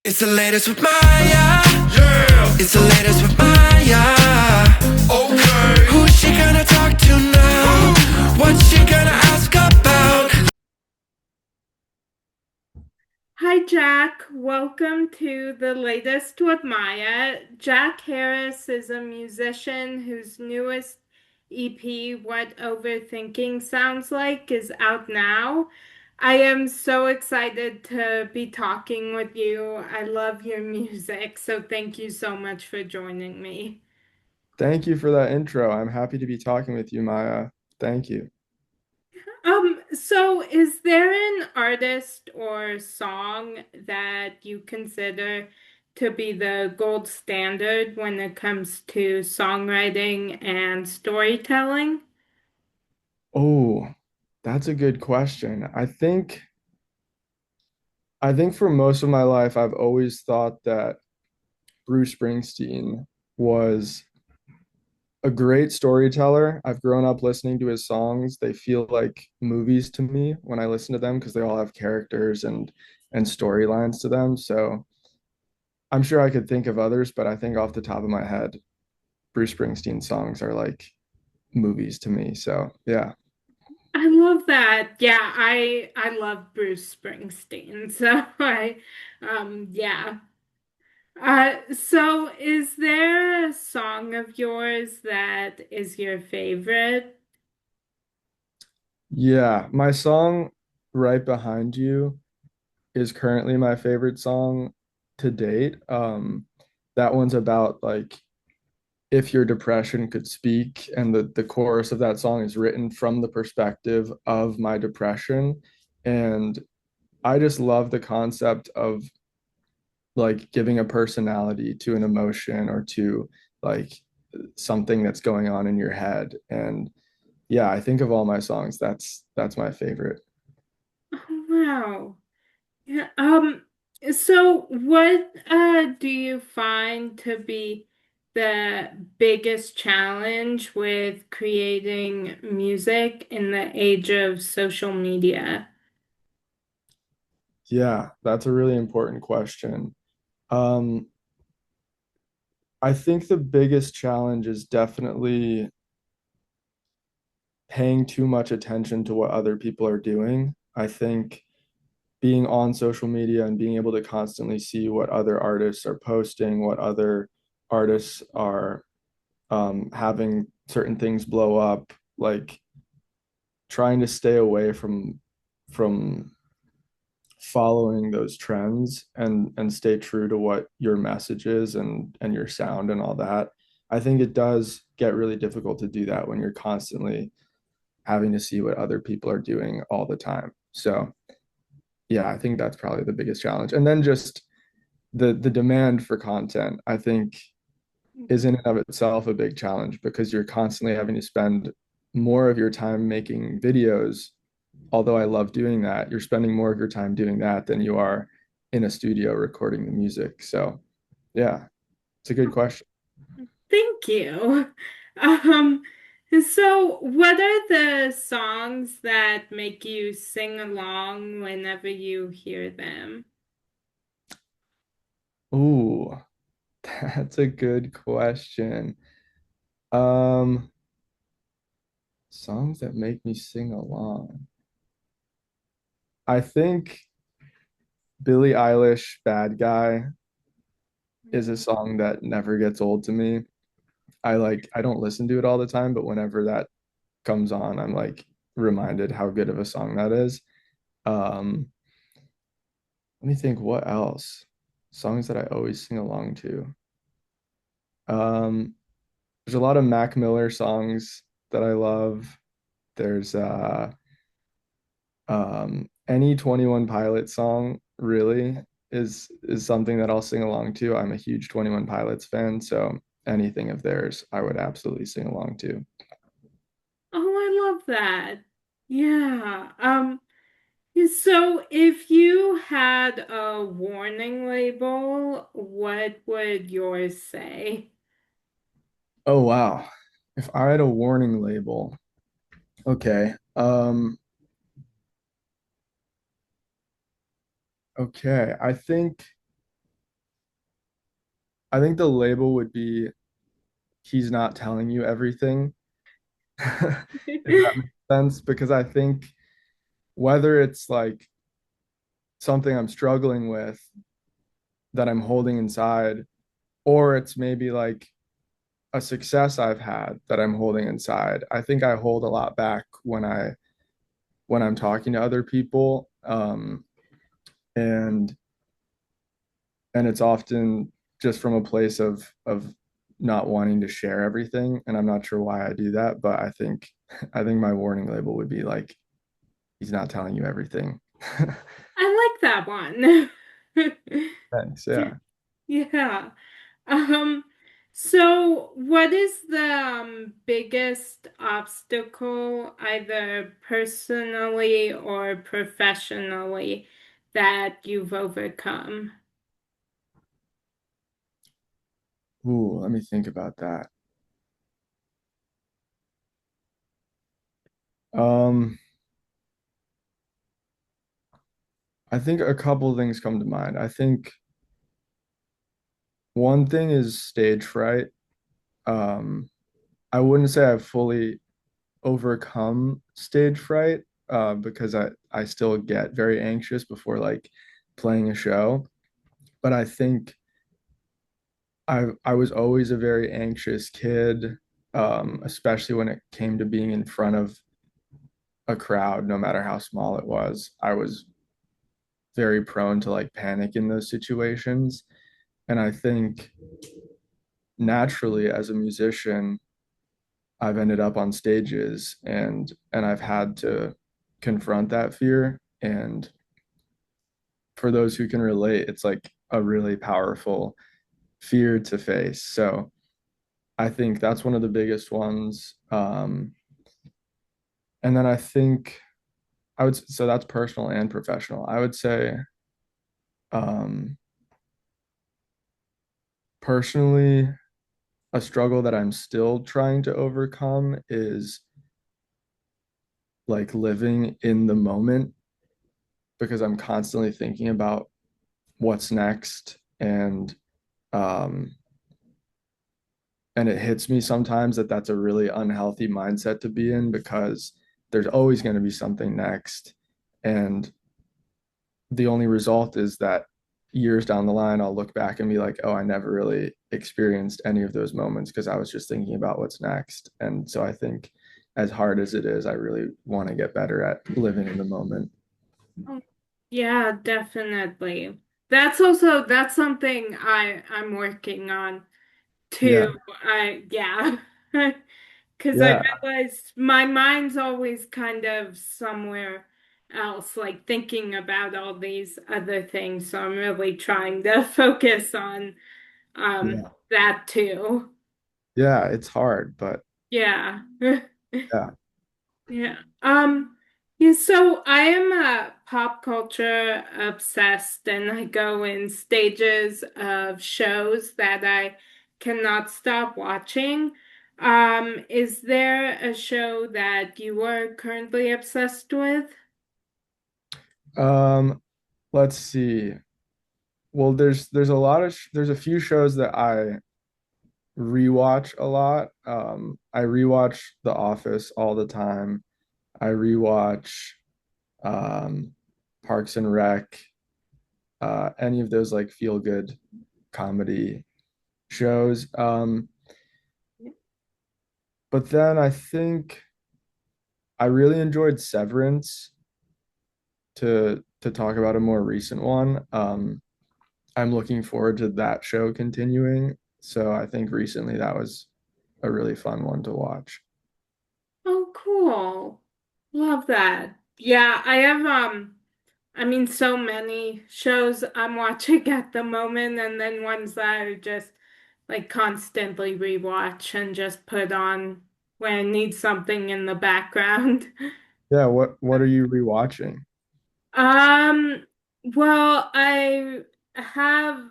It's the latest with Maya. Yeah, It's the latest with Maya. okay. Who's she gonna talk to now? What's she gonna ask about? Hi, Jack. Welcome to the latest with Maya. Jack Harris is a musician whose newest EP, What Overthinking Sounds Like, is out now. I am so excited to be talking with you. I love your music, so thank you so much for joining me. Thank you for that intro. I'm happy to be talking with you, Maya. Thank you. So is there an artist or song that you consider to be the gold standard when it comes to songwriting and storytelling? Oh, that's a good question. I think for most of my life, I've always thought that Bruce Springsteen was a great storyteller. I've grown up listening to his songs. They feel like movies to me when I listen to them because they all have characters and storylines to them. So I'm sure I could think of others, but I think off the top of my head, Bruce Springsteen songs are like movies to me. So yeah. I love that. Yeah, I love Bruce Springsteen. So yeah. So is there a song of yours that is your favorite? Yeah, my song Right Behind You is currently my favorite song to date. That one's about like if your depression could speak, and the chorus of that song is written from the perspective of my depression. And I just love the concept of like giving a personality to an emotion or to like something that's going on in your head. And yeah, I think of all my songs, that's my favorite. Oh, wow. Yeah, so what do you find to be the biggest challenge with creating music in the age of social media? Yeah, that's a really important question. Um, I think the biggest challenge is definitely paying too much attention to what other people are doing. I think being on social media and being able to constantly see what other artists are posting, what other artists are having certain things blow up, like trying to stay away from following those trends and stay true to what your message is and your sound and all that. I think it does get really difficult to do that when you're constantly having to see what other people are doing all the time. So yeah, I think that's probably the biggest challenge. And then just the demand for content, I think is in and of itself a big challenge because you're constantly having to spend more of your time making videos. Although I love doing that, you're spending more of your time doing that than you are in a studio recording the music. So yeah, it's a good question. Thank you. Um, so what are the songs that make you sing along whenever you hear them? Ooh, that's a good question. Um, Songs that make me sing along. I think Billie Eilish, Bad Guy, is a song that never gets old to me. I don't listen to it all the time, but whenever that comes on, I'm like reminded how good of a song that is. Um, Let me think what else. Songs that I always sing along to. Um, there's a lot of Mac Miller songs that I love. There's any 21 Pilot song really is something that I'll sing along to. I'm a huge 21 Pilots fan, so anything of theirs I would absolutely sing along to. Oh, I love that. Yeah. So if you had a warning label, what would yours say? Oh wow. If I had a warning label, okay. Okay, I think I think the label would be he's not telling you everything. If that makes sense, because I think whether it's like something I'm struggling with that I'm holding inside, or it's maybe like a success I've had that I'm holding inside. I think I hold a lot back when I'm talking to other people. And it's often just from a place of not wanting to share everything. And I'm not sure why I do that, but I think my warning label would be like he's not telling you everything. I like that one. Thanks. Yeah. Yeah. Um, so what is the biggest obstacle, either personally or professionally, that you've overcome? Ooh, let me think about that. Um, I think a couple of things come to mind. I think one thing is stage fright. Um, I wouldn't say I've fully overcome stage fright, because I still get very anxious before like playing a show. But I think I was always a very anxious kid, especially when it came to being in front of a crowd, no matter how small it was. I was very prone to like panic in those situations. And I think naturally as a musician, I've ended up on stages and I've had to confront that fear. And for those who can relate, it's like a really powerful fear to face. So I think that's one of the biggest ones. And then I think so that's personal and professional. I would say um, personally, a struggle that I'm still trying to overcome is like living in the moment because I'm constantly thinking about what's next um and it hits me sometimes that that's a really unhealthy mindset to be in because there's always going to be something next and the only result is that years down the line I'll look back and be like, oh, I never really experienced any of those moments because I was just thinking about what's next. And so I think as hard as it is, I really want to get better at living in the moment. Oh, yeah, definitely. That's something I'm working on too. Yeah. Yeah. Because I Yeah. realized my mind's always kind of somewhere else, like thinking about all these other things. So I'm really trying to focus on Yeah. that too. Yeah. It's hard, but Yeah. yeah. Yeah. Yeah, so I am a pop culture obsessed and I go in stages of shows that I cannot stop watching. Is there a show that you are currently obsessed with? Um, let's see. Well, there's a lot of there's a few shows that I rewatch a lot. I rewatch The Office all the time. I rewatch um, Parks and Rec, any of those like feel good comedy shows. But then I think I really enjoyed Severance to talk about a more recent one. I'm looking forward to that show continuing. So I think recently that was a really fun one to watch. Oh, cool. Love that. Yeah, I have I mean so many shows I'm watching at the moment and then ones that I just like constantly rewatch and just put on when I need something in the background. Yeah, what are you rewatching? Um, well, I have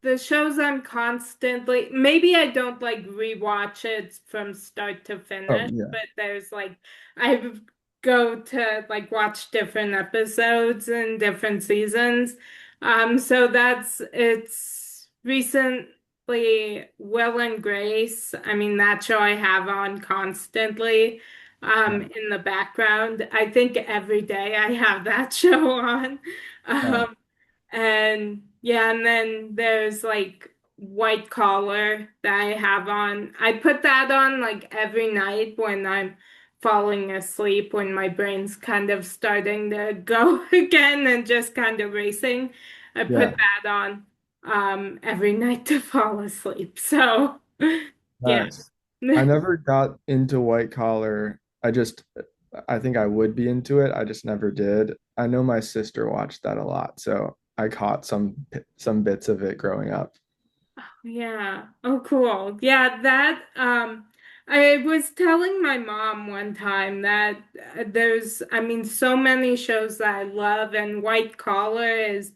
the shows I'm constantly, maybe I don't like rewatch it from start to Oh finish, yeah. but there's like I go to like watch different episodes and different seasons. So that's it's recently Will and Grace. I mean, that show I have on constantly Yeah. in the background. I think every day I have that show on. Nice. Um, and yeah, and then there's like White Collar that I have on. I put that on like every night when I'm falling asleep, when my brain's kind of starting to go again and just kind of racing. I put Yeah. that on every night to fall asleep. So yeah. Nice. I never got into white collar. I think I would be into it. I just never did. I know my sister watched that a lot, so I caught some bits of it growing up. Yeah. Oh, cool. Yeah, that I was telling my mom one time that I mean, so many shows that I love, and White Collar is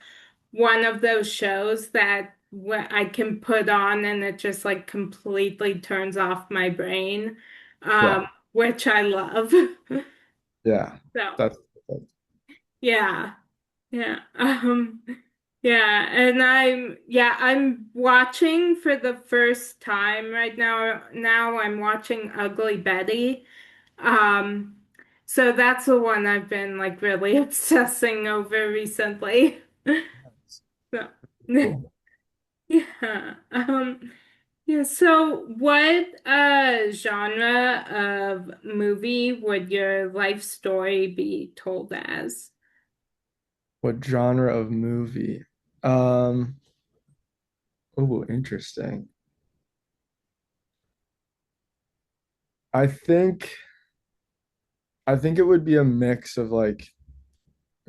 one of those shows that I can put on and it just like completely turns off my brain, Yeah. which I love. Yeah. So, That's yeah. Yeah. Yeah, and I'm watching for the first time right now. Now I'm watching Ugly Betty. Um, so that's the one I've been like really obsessing over recently. So, cool. yeah. Yeah, so what genre of movie would your life story be told as? What genre of movie? Um, oh, interesting. I think I think it would be a mix of like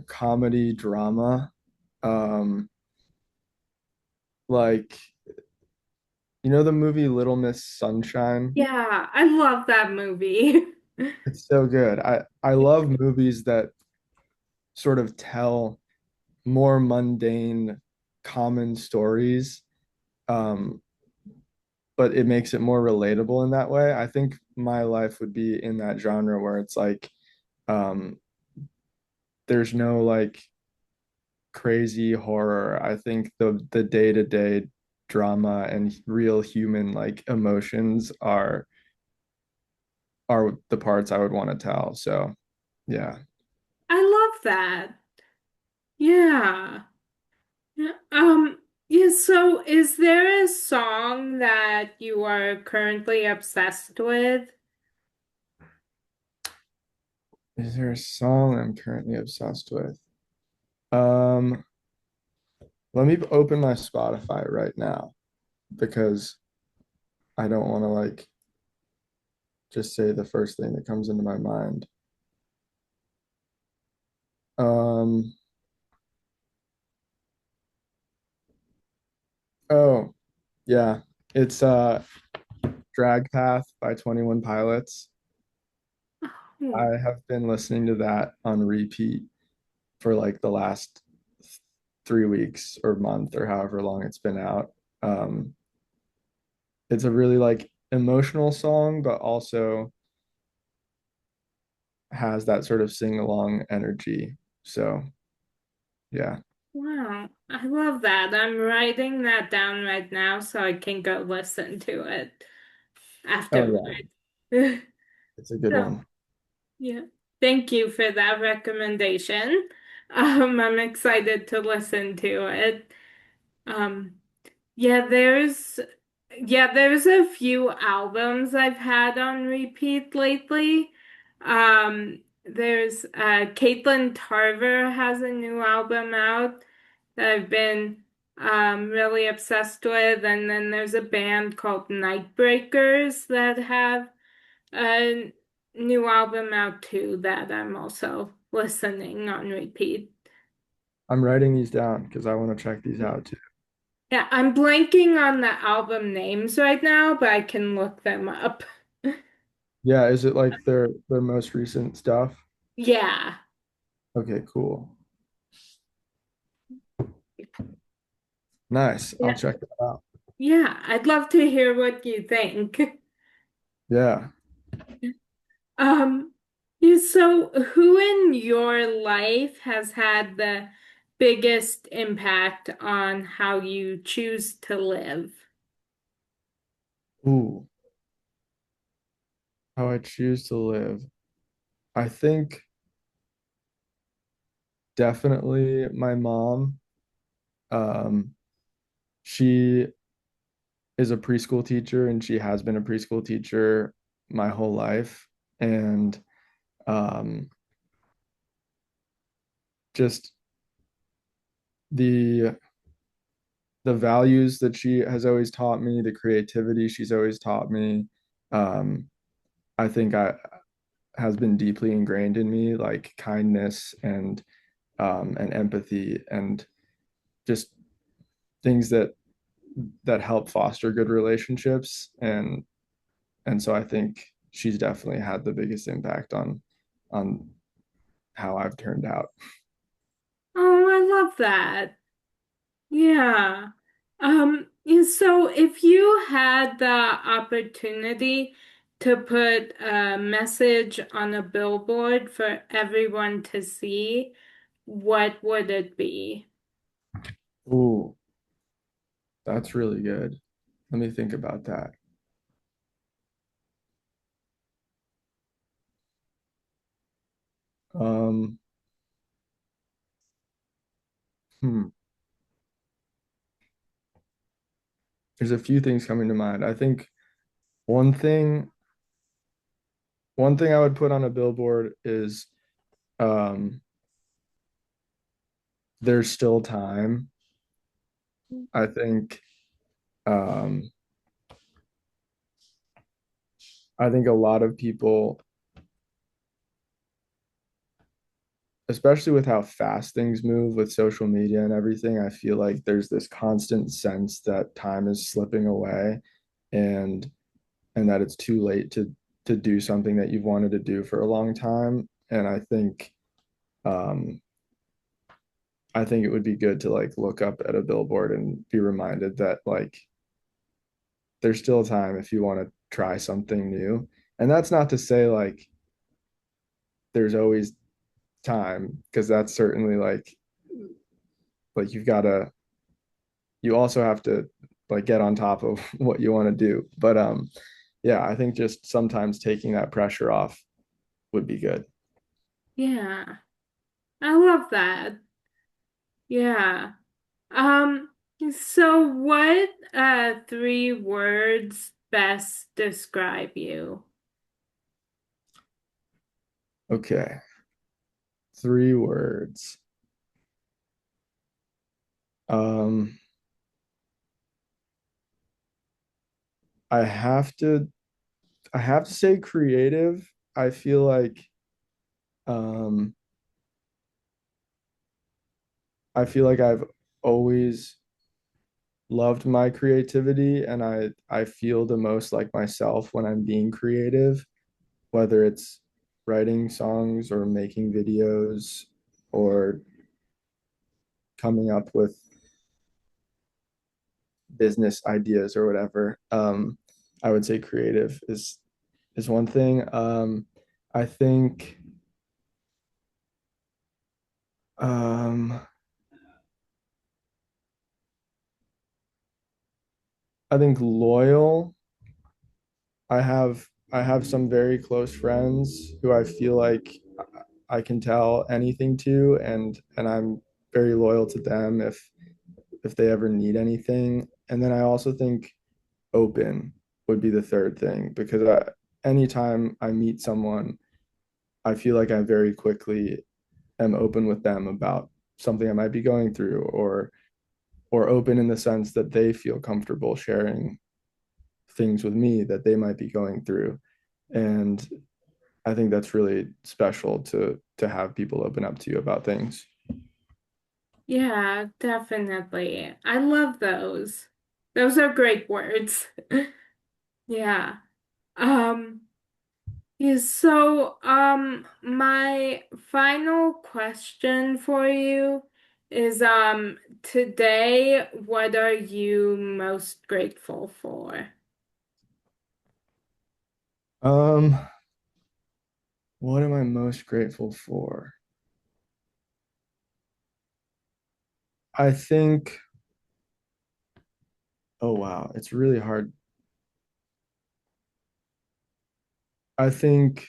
comedy, drama. Um, like the movie Little Miss Sunshine? Yeah, I love that movie. It's so good. I love movies that sort of tell more mundane, common stories, um, but it makes it more relatable in that way. I think my life would be in that genre where it's like um, there's no like crazy horror. I think the day-to-day drama and real human like emotions are the parts I would want to tell. So yeah. I love that. Yeah. Yeah. Yeah, so is there a song that you are currently obsessed with? Is there a song I'm currently obsessed with? Um, Let me open my Spotify right now because I don't want to like just say the first thing that comes into my mind. Um, oh, yeah. It's Drag Path by 21 Pilots. Hmm. I have been listening to that on repeat for like the last 3 weeks or month or however long it's been out. Um, it's a really like emotional song, but also has that sort of sing along energy. So yeah. Wow, I love that. I'm writing that down right now so I can go listen to it Oh afterward. yeah, it's a good So, one. yeah. Thank you for that recommendation. I'm excited to listen to it. Um, Yeah, there's a few albums I've had on repeat lately. There's Caitlin Tarver has a new album out that I've been really obsessed with, and then there's a band called Nightbreakers that have a new album out too that I'm also listening on repeat. I'm writing these down because I want to check these out too. Yeah, I'm blanking on the album names right now, but I can look them up. Yeah, is it like their most recent stuff? Yeah. Okay, cool. Nice. I'll Yeah. check that out. Yeah, I'd love to hear what you think. Yeah. Um, yeah, so who in your life has had the biggest impact on how you choose to live? Ooh, how I choose to live. I think definitely my mom. Um, she is a preschool teacher and she has been a preschool teacher my whole life. And um, just the the values that she has always taught me, the creativity she's always taught me, um, I think I has been deeply ingrained in me, like kindness and empathy and just things that help foster good relationships. And so I think she's definitely had the biggest impact on how I've turned out. Oh, I love that. Yeah. So if you had the opportunity to put a message on a billboard for everyone to see, what would it be? Ooh, that's really good. Let me think about that. Um, hmm. There's a few things coming to mind. I think one thing one thing I would put on a billboard is um, there's still time. I think um, I think a lot of people, especially with how fast things move with social media and everything, I feel like there's this constant sense that time is slipping away and and that it's too late to do something that you've wanted to do for a long time. And um, I think it would be good to like look up at a billboard and be reminded that like there's still time if you want to try something new. And that's not to say like there's always time, because that's certainly like you also have to like get on top of what you want to do. But yeah, I think just sometimes taking that pressure off would be good. Yeah, I love that. Yeah. Um, so what three words best describe you? Okay, 3 words. Um, I have to I have to say creative. I feel like um I've always loved my creativity, and I feel the most like myself when I'm being creative, whether it's writing songs or making videos or coming up with business ideas or whatever. I would say creative is one thing. I think um, I think loyal. I have some very close friends who I feel like I can tell anything to, and I'm very loyal to them if they ever need anything. And then I also think open would be the third thing, because anytime I meet someone, I feel like I very quickly am open with them about something I might be going through, or open in the sense that they feel comfortable sharing things with me that they might be going through. And I think that's really special to have people open up to you about things. Yeah, definitely. I love those. Those are great words. Yeah. Um, my final question for you is, today, what are you most grateful for? Um, what am I most grateful for? I think, oh wow, it's really hard. I think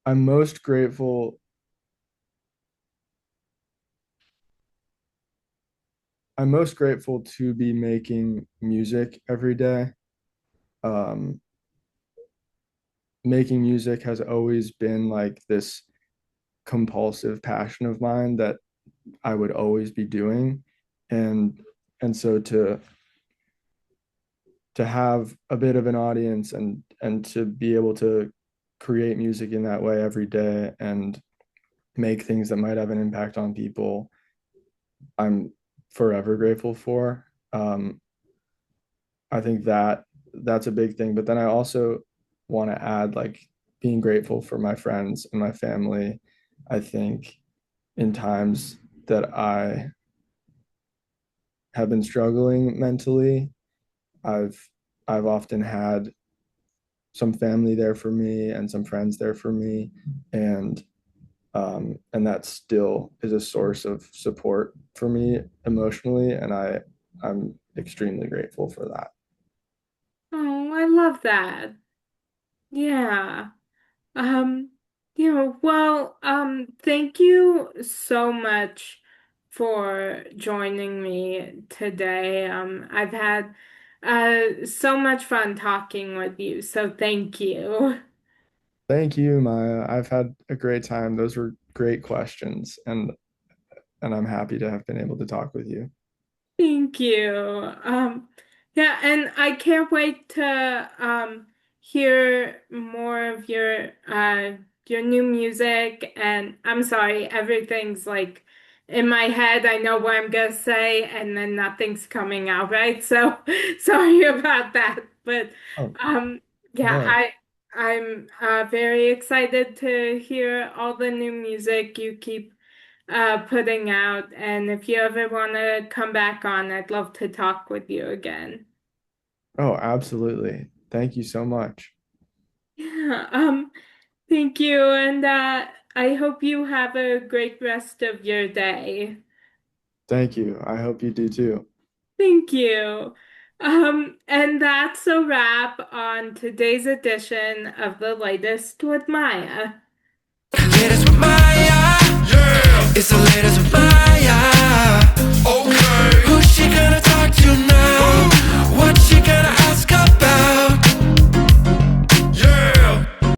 I'm most grateful. I'm most grateful to be making music every day. Um, Making music has always been like this compulsive passion of mine that I would always be doing. And so to have a bit of an audience and to be able to create music in that way every day and make things that might have an impact on people, I'm forever grateful for. I think that that's a big thing. But then I also want to add like being grateful for my friends and my family. I think in times that I have been struggling mentally, I've I've often had some family there for me and some friends there for me, and that still is a source of support for me emotionally, and I'm extremely grateful for that. Oh, I love that. Yeah. Um, thank you so much for joining me today. I've had so much fun talking with you, so thank you. Thank you, Maya. I've had a great time. Those were great questions, and I'm happy to have been able to talk with you. Thank you. Yeah, and I can't wait to hear more of your new music. And I'm sorry, everything's like in my head. I know what I'm gonna say, and then nothing's coming out right. So sorry about that. But Oh, um, yeah, no. I'm very excited to hear all the new music you keep putting out. And if you ever want to come back on, I'd love to talk with you again. Oh, absolutely. Thank you so much. Yeah, thank you. And I hope you have a great rest of your day. Thank you. I hope you do too. Thank you. And that's a wrap on today's edition of The Latest with Maya. Latest with Maya. Yeah. It's the latest with Maya. Okay. Who's she gonna talk to now? What's she gonna